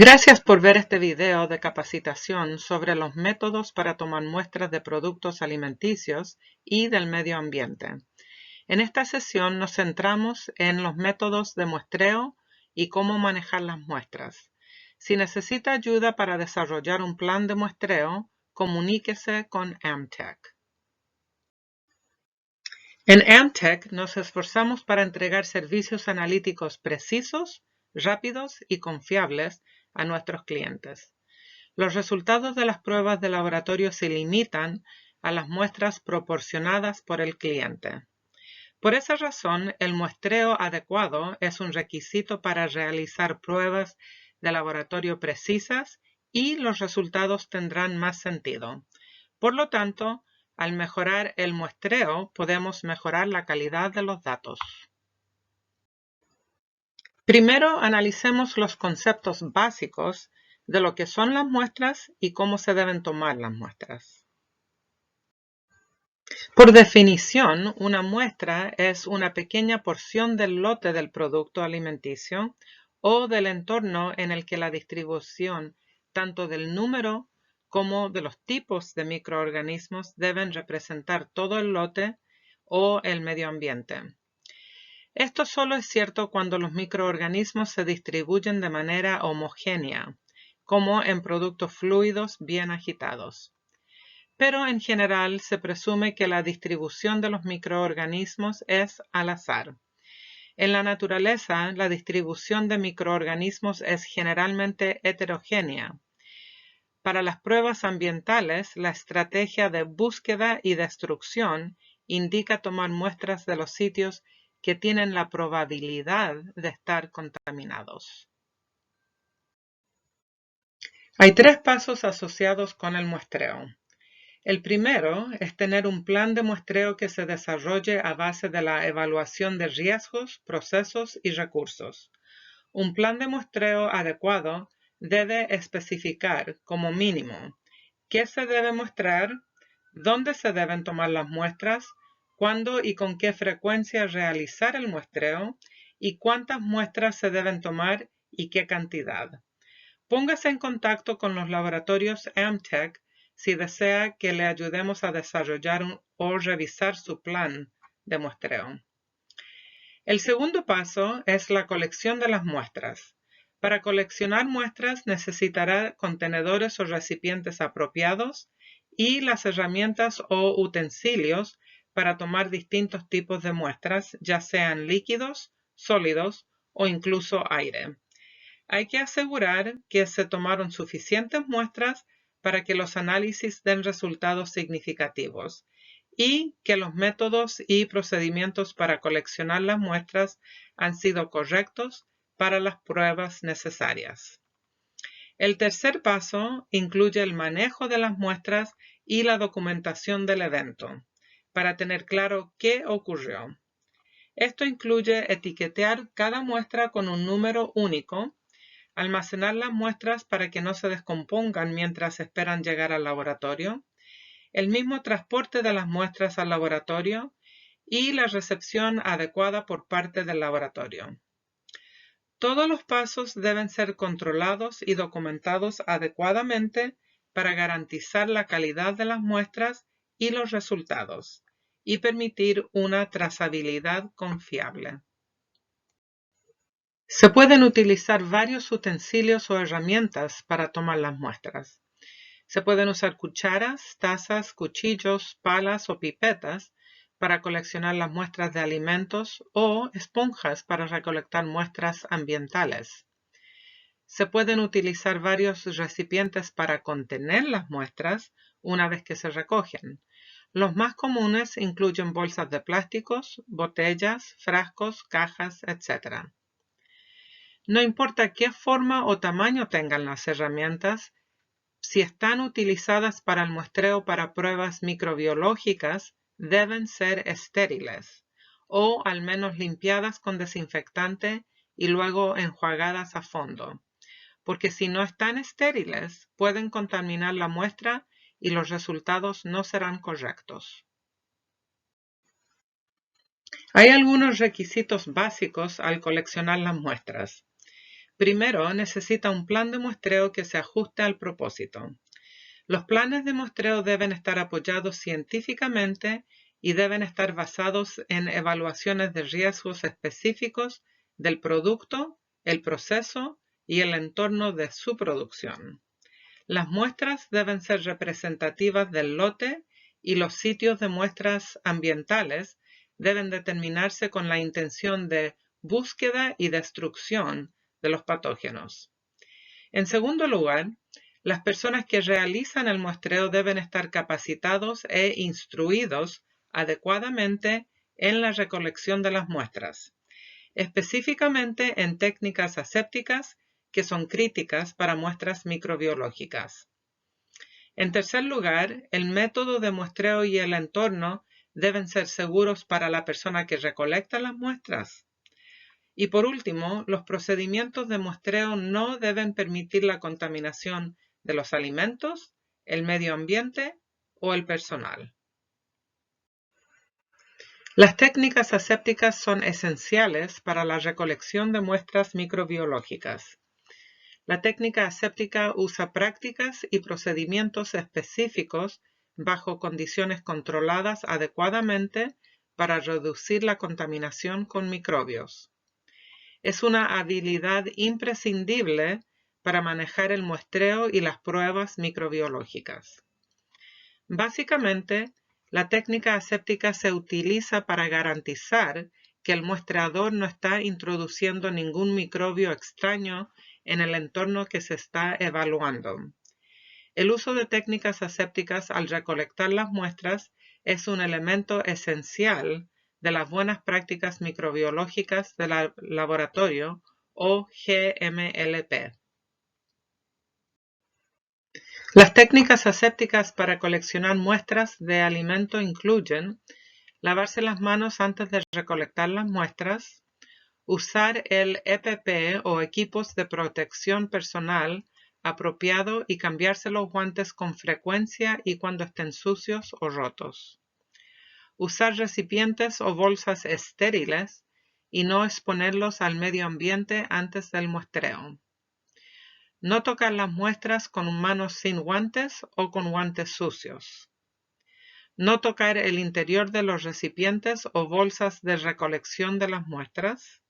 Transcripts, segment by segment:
Gracias por ver este video de capacitación sobre los métodos para tomar muestras de productos alimenticios y del medio ambiente. En esta sesión nos centramos en los métodos de muestreo y cómo manejar las muestras. Si necesita ayuda para desarrollar un plan de muestreo, comuníquese con Amtech. En Amtech nos esforzamos para entregar servicios analíticos precisos, rápidos y confiables a nuestros clientes. Los resultados de las pruebas de laboratorio se limitan a las muestras proporcionadas por el cliente. Por esa razón, el muestreo adecuado es un requisito para realizar pruebas de laboratorio precisas y los resultados tendrán más sentido. Por lo tanto, al mejorar el muestreo, podemos mejorar la calidad de los datos. Primero, analicemos los conceptos básicos de lo que son las muestras y cómo se deben tomar las muestras. Por definición, una muestra es una pequeña porción del lote del producto alimenticio o del entorno en el que la distribución tanto del número como de los tipos de microorganismos deben representar todo el lote o el medio ambiente. Esto solo es cierto cuando los microorganismos se distribuyen de manera homogénea, como en productos fluidos bien agitados. Pero en general se presume que la distribución de los microorganismos es al azar. En la naturaleza, la distribución de microorganismos es generalmente heterogénea. Para las pruebas ambientales, la estrategia de búsqueda y destrucción indica tomar muestras de los sitios que tienen la probabilidad de estar contaminados. Hay 3 pasos asociados con el muestreo. El primero es tener un plan de muestreo que se desarrolle a base de la evaluación de riesgos, procesos y recursos. Un plan de muestreo adecuado debe especificar, como mínimo, qué se debe muestrar, dónde se deben tomar las muestras, cuándo y con qué frecuencia realizar el muestreo y cuántas muestras se deben tomar y qué cantidad. Póngase en contacto con los laboratorios Amtech si desea que le ayudemos a desarrollar o revisar su plan de muestreo. El segundo paso es la colección de las muestras. Para coleccionar muestras necesitará contenedores o recipientes apropiados y las herramientas o utensilios para tomar distintos tipos de muestras, ya sean líquidos, sólidos o incluso aire. Hay que asegurar que se tomaron suficientes muestras para que los análisis den resultados significativos y que los métodos y procedimientos para coleccionar las muestras han sido correctos para las pruebas necesarias. El tercer paso incluye el manejo de las muestras y la documentación del evento, para tener claro qué ocurrió. Esto incluye etiquetar cada muestra con un número único, almacenar las muestras para que no se descompongan mientras esperan llegar al laboratorio, el mismo transporte de las muestras al laboratorio y la recepción adecuada por parte del laboratorio. Todos los pasos deben ser controlados y documentados adecuadamente para garantizar la calidad de las muestras y los resultados y permitir una trazabilidad confiable. Se pueden utilizar varios utensilios o herramientas para tomar las muestras. Se pueden usar cucharas, tazas, cuchillos, palas o pipetas para coleccionar las muestras de alimentos o esponjas para recolectar muestras ambientales. Se pueden utilizar varios recipientes para contener las muestras una vez que se recogen. Los más comunes incluyen bolsas de plásticos, botellas, frascos, cajas, etc. No importa qué forma o tamaño tengan las herramientas, si están utilizadas para el muestreo para pruebas microbiológicas, deben ser estériles o al menos limpiadas con desinfectante y luego enjuagadas a fondo, porque si no están estériles, pueden contaminar la muestra y los resultados no serán correctos. Hay algunos requisitos básicos al coleccionar las muestras. Primero, necesita un plan de muestreo que se ajuste al propósito. Los planes de muestreo deben estar apoyados científicamente y deben estar basados en evaluaciones de riesgos específicos del producto, el proceso y el entorno de su producción. Las muestras deben ser representativas del lote y los sitios de muestras ambientales deben determinarse con la intención de búsqueda y destrucción de los patógenos. En segundo lugar, las personas que realizan el muestreo deben estar capacitados e instruidos adecuadamente en la recolección de las muestras, específicamente en técnicas asépticas que son críticas para muestras microbiológicas. En tercer lugar, el método de muestreo y el entorno deben ser seguros para la persona que recolecta las muestras. Y por último, los procedimientos de muestreo no deben permitir la contaminación de los alimentos, el medio ambiente o el personal. Las técnicas asépticas son esenciales para la recolección de muestras microbiológicas. La técnica aséptica usa prácticas y procedimientos específicos bajo condiciones controladas adecuadamente para reducir la contaminación con microbios. Es una habilidad imprescindible para manejar el muestreo y las pruebas microbiológicas. Básicamente, la técnica aséptica se utiliza para garantizar que el muestreador no está introduciendo ningún microbio extraño en el entorno que se está evaluando. El uso de técnicas asépticas al recolectar las muestras es un elemento esencial de las buenas prácticas microbiológicas del laboratorio o GMLP. Las técnicas asépticas para coleccionar muestras de alimento incluyen lavarse las manos antes de recolectar las muestras, usar el EPP o equipos de protección personal apropiado y cambiarse los guantes con frecuencia y cuando estén sucios o rotos. Usar recipientes o bolsas estériles y no exponerlos al medio ambiente antes del muestreo. No tocar las muestras con manos sin guantes o con guantes sucios. No tocar el interior de los recipientes o bolsas de recolección de las muestras.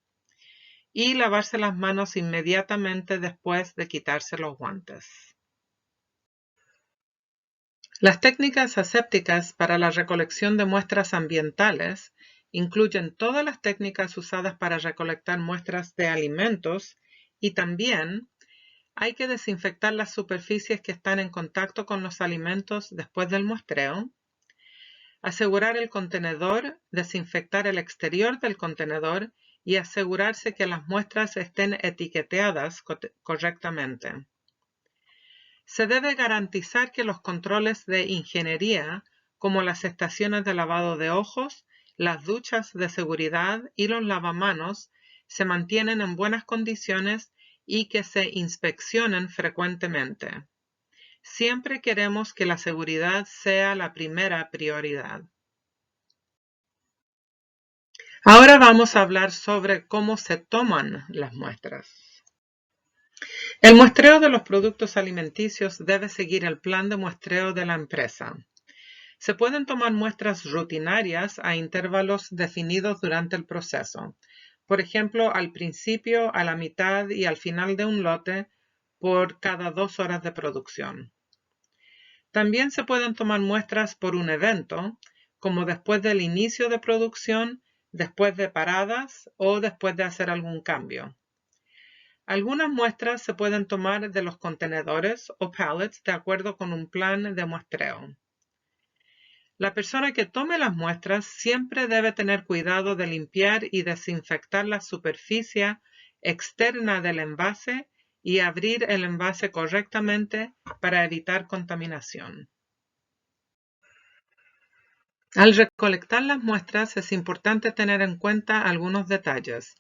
Y lavarse las manos inmediatamente después de quitarse los guantes. Las técnicas asépticas para la recolección de muestras ambientales incluyen todas las técnicas usadas para recolectar muestras de alimentos y también hay que desinfectar las superficies que están en contacto con los alimentos después del muestreo, asegurar el contenedor, desinfectar el exterior del contenedor y asegurarse que las muestras estén etiquetadas correctamente. Se debe garantizar que los controles de ingeniería, como las estaciones de lavado de ojos, las duchas de seguridad y los lavamanos, se mantienen en buenas condiciones y que se inspeccionen frecuentemente. Siempre queremos que la seguridad sea la primera prioridad. Ahora vamos a hablar sobre cómo se toman las muestras. El muestreo de los productos alimenticios debe seguir el plan de muestreo de la empresa. Se pueden tomar muestras rutinarias a intervalos definidos durante el proceso, por ejemplo, al principio, a la mitad y al final de un lote por cada 2 horas de producción. También se pueden tomar muestras por un evento, como después del inicio de producción, después de paradas o después de hacer algún cambio. Algunas muestras se pueden tomar de los contenedores o pallets de acuerdo con un plan de muestreo. La persona que tome las muestras siempre debe tener cuidado de limpiar y desinfectar la superficie externa del envase y abrir el envase correctamente para evitar contaminación. Al recolectar las muestras es importante tener en cuenta algunos detalles.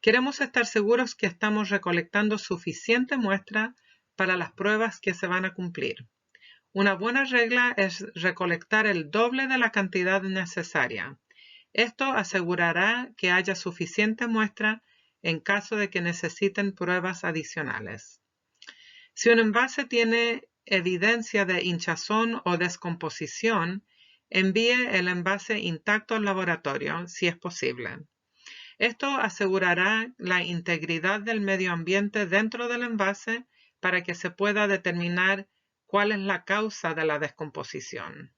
Queremos estar seguros que estamos recolectando suficiente muestra para las pruebas que se van a cumplir. Una buena regla es recolectar el doble de la cantidad necesaria. Esto asegurará que haya suficiente muestra en caso de que necesiten pruebas adicionales. Si un envase tiene evidencia de hinchazón o descomposición, envíe el envase intacto al laboratorio, si es posible. Esto asegurará la integridad del medio ambiente dentro del envase para que se pueda determinar cuál es la causa de la descomposición.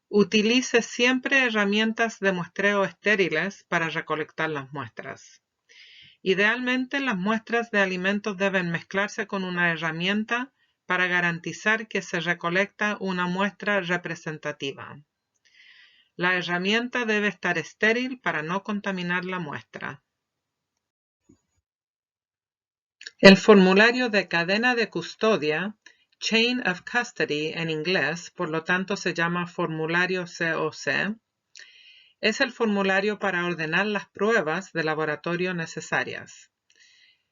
Utilice siempre herramientas de muestreo estériles para recolectar las muestras. Idealmente, las muestras de alimentos deben mezclarse con una herramienta para garantizar que se recolecta una muestra representativa. La herramienta debe estar estéril para no contaminar la muestra. El formulario de cadena de custodia, Chain of Custody en inglés, por lo tanto se llama formulario COC, es el formulario para ordenar las pruebas de laboratorio necesarias.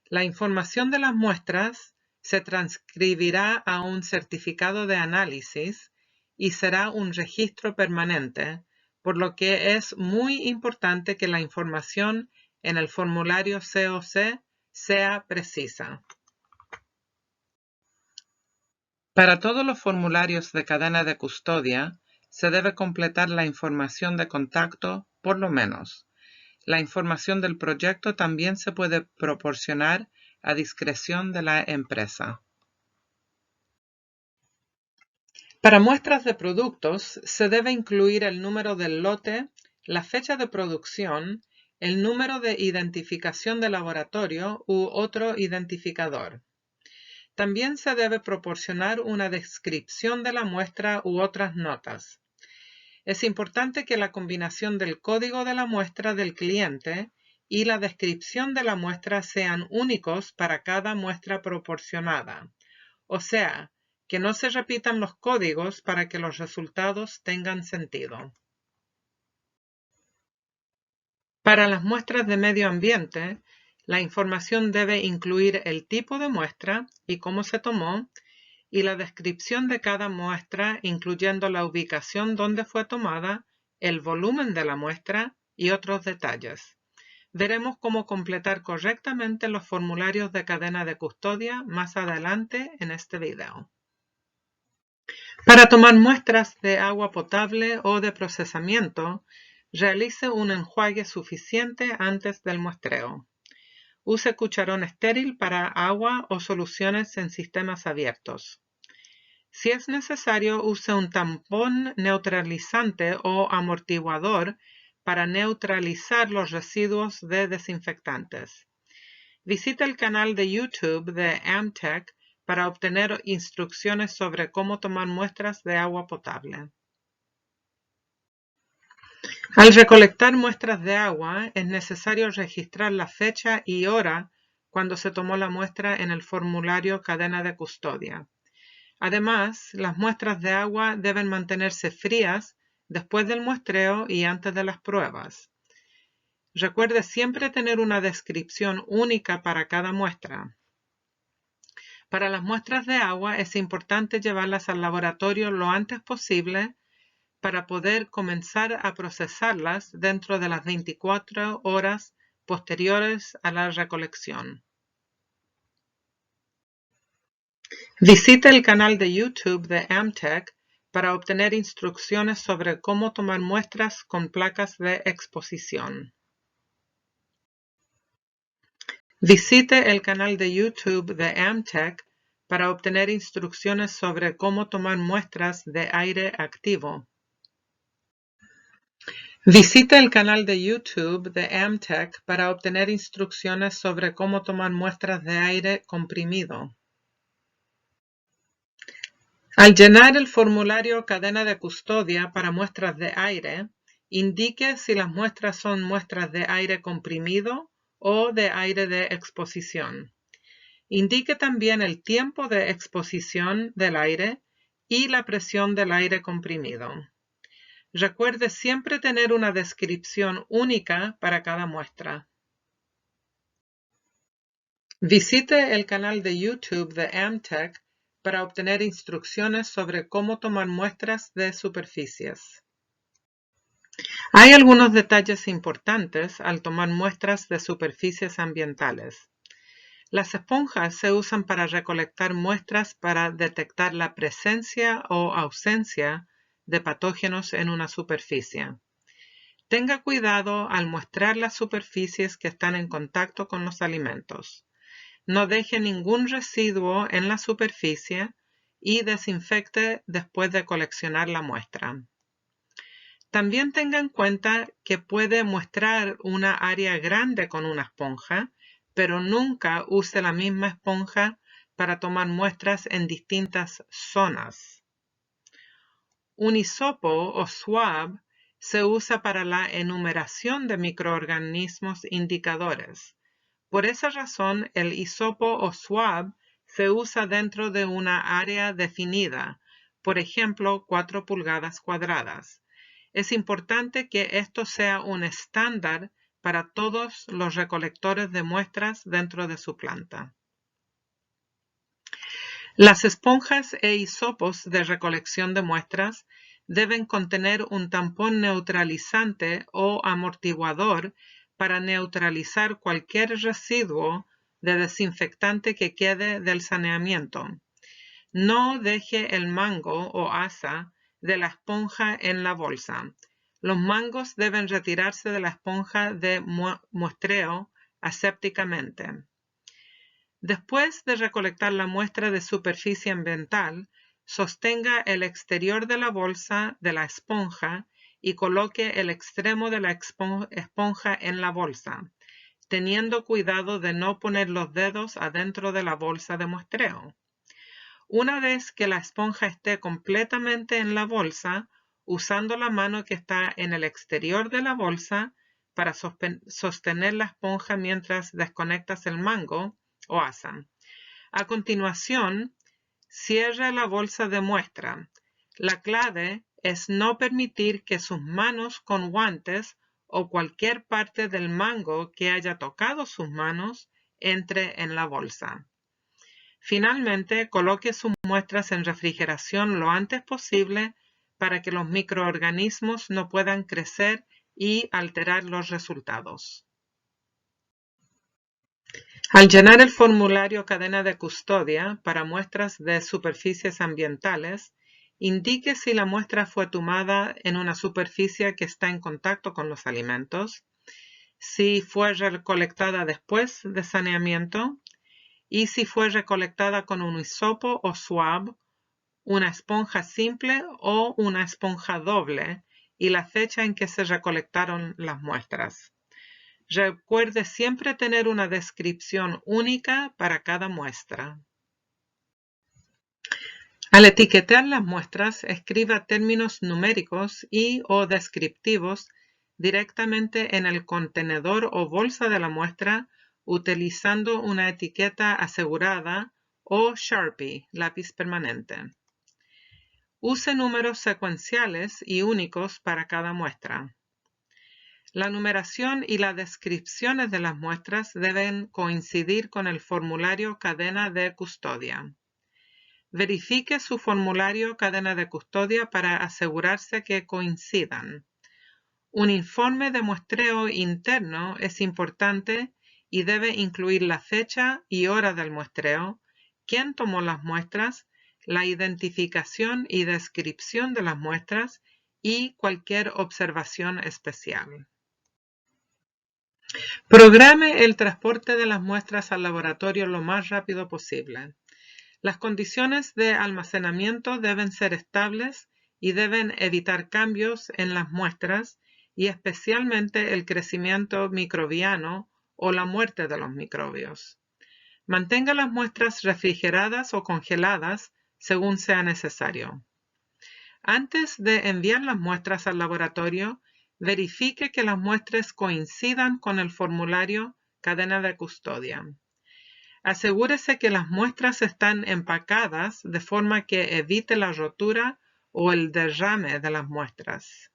La información de las muestras se transcribirá a un certificado de análisis y será un registro permanente, por lo que es muy importante que la información en el formulario COC sea precisa. Para todos los formularios de cadena de custodia, se debe completar la información de contacto, por lo menos. La información del proyecto también se puede proporcionar a discreción de la empresa. Para muestras de productos, se debe incluir el número del lote, la fecha de producción, el número de identificación de laboratorio u otro identificador. También se debe proporcionar una descripción de la muestra u otras notas. Es importante que la combinación del código de la muestra del cliente y la descripción de la muestra sean únicos para cada muestra proporcionada, o sea, que no se repitan los códigos para que los resultados tengan sentido. Para las muestras de medio ambiente, la información debe incluir el tipo de muestra y cómo se tomó, y la descripción de cada muestra, incluyendo la ubicación donde fue tomada, el volumen de la muestra y otros detalles. Veremos cómo completar correctamente los formularios de cadena de custodia más adelante en este video. Para tomar muestras de agua potable o de procesamiento, realice un enjuague suficiente antes del muestreo. Use cucharón estéril para agua o soluciones en sistemas abiertos. Si es necesario, use un tampón neutralizante o amortiguador para neutralizar los residuos de desinfectantes. Visita el canal de YouTube de Amtech para obtener instrucciones sobre cómo tomar muestras de agua potable. Al recolectar muestras de agua, es necesario registrar la fecha y hora cuando se tomó la muestra en el formulario cadena de custodia. Además, las muestras de agua deben mantenerse frías después del muestreo y antes de las pruebas. Recuerde siempre tener una descripción única para cada muestra. Para las muestras de agua es importante llevarlas al laboratorio lo antes posible para poder comenzar a procesarlas dentro de las 24 horas posteriores a la recolección. Visite el canal de YouTube de Amtech para obtener instrucciones sobre cómo tomar muestras con placas de exposición. Visite el canal de YouTube de Amtech para obtener instrucciones sobre cómo tomar muestras de aire activo. Visite el canal de YouTube de Amtech para obtener instrucciones sobre cómo tomar muestras de aire comprimido. Al llenar el formulario cadena de custodia para muestras de aire, indique si las muestras son muestras de aire comprimido o de aire de exposición. Indique también el tiempo de exposición del aire y la presión del aire comprimido. Recuerde siempre tener una descripción única para cada muestra. Visite el canal de YouTube de Amtech para obtener instrucciones sobre cómo tomar muestras de superficies. Hay algunos detalles importantes al tomar muestras de superficies ambientales. Las esponjas se usan para recolectar muestras para detectar la presencia o ausencia de patógenos en una superficie. Tenga cuidado al muestrear las superficies que están en contacto con los alimentos. No deje ningún residuo en la superficie y desinfecte después de coleccionar la muestra. También tenga en cuenta que puede muestrar una área grande con una esponja, pero nunca use la misma esponja para tomar muestras en distintas zonas. Un hisopo o swab se usa para la enumeración de microorganismos indicadores. Por esa razón, el hisopo o swab se usa dentro de una área definida, por ejemplo, 4 pulgadas cuadradas. Es importante que esto sea un estándar para todos los recolectores de muestras dentro de su planta. Las esponjas e hisopos de recolección de muestras deben contener un tampón neutralizante o amortiguador para neutralizar cualquier residuo de desinfectante que quede del saneamiento. No deje el mango o asa de la esponja en la bolsa. Los mangos deben retirarse de la esponja de muestreo asépticamente. Después de recolectar la muestra de superficie ambiental, sostenga el exterior de la bolsa de la esponja y coloque el extremo de la esponja en la bolsa, teniendo cuidado de no poner los dedos adentro de la bolsa de muestreo. Una vez que la esponja esté completamente en la bolsa, usando la mano que está en el exterior de la bolsa para sostener la esponja mientras desconectas el mango o asa. A continuación, cierre la bolsa de muestra. La clave es no permitir que sus manos con guantes o cualquier parte del mango que haya tocado sus manos entre en la bolsa. Finalmente, coloque sus muestras en refrigeración lo antes posible para que los microorganismos no puedan crecer y alterar los resultados. Al llenar el formulario Cadena de Custodia para muestras de superficies ambientales, indique si la muestra fue tomada en una superficie que está en contacto con los alimentos, si fue recolectada después de saneamiento, y si fue recolectada con un hisopo o swab, una esponja simple o una esponja doble, y la fecha en que se recolectaron las muestras. Recuerde siempre tener una descripción única para cada muestra. Al etiquetar las muestras, escriba términos numéricos y o descriptivos directamente en el contenedor o bolsa de la muestra utilizando una etiqueta asegurada o Sharpie, lápiz permanente. Use números secuenciales y únicos para cada muestra. La numeración y las descripciones de las muestras deben coincidir con el formulario Cadena de Custodia. Verifique su formulario Cadena de Custodia para asegurarse que coincidan. Un informe de muestreo interno es importante y debe incluir la fecha y hora del muestreo, quién tomó las muestras, la identificación y descripción de las muestras y cualquier observación especial. Programe el transporte de las muestras al laboratorio lo más rápido posible. Las condiciones de almacenamiento deben ser estables y deben evitar cambios en las muestras y especialmente el crecimiento microbiano o la muerte de los microbios. Mantenga las muestras refrigeradas o congeladas según sea necesario. Antes de enviar las muestras al laboratorio, verifique que las muestras coincidan con el formulario Cadena de Custodia. Asegúrese que las muestras están empacadas de forma que evite la rotura o el derrame de las muestras.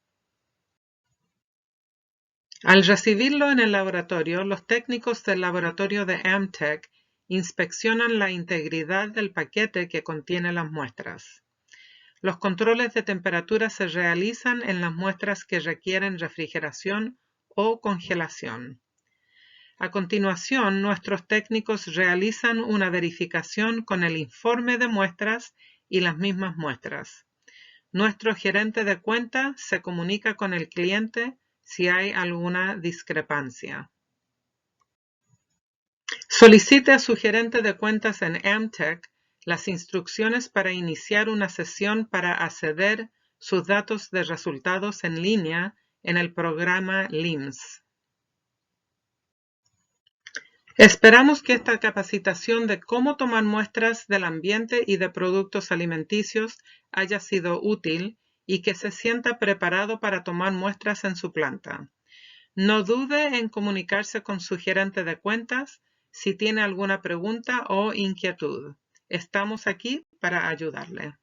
Al recibirlo en el laboratorio, los técnicos del laboratorio de Amtech inspeccionan la integridad del paquete que contiene las muestras. Los controles de temperatura se realizan en las muestras que requieren refrigeración o congelación. A continuación, nuestros técnicos realizan una verificación con el informe de muestras y las mismas muestras. Nuestro gerente de cuenta se comunica con el cliente si hay alguna discrepancia. Solicite a su gerente de cuentas en Amtech las instrucciones para iniciar una sesión para acceder sus datos de resultados en línea en el programa LIMS. Esperamos que esta capacitación de cómo tomar muestras del ambiente y de productos alimenticios haya sido útil y que se sienta preparado para tomar muestras en su planta. No dude en comunicarse con su gerente de cuentas si tiene alguna pregunta o inquietud. Estamos aquí para ayudarle.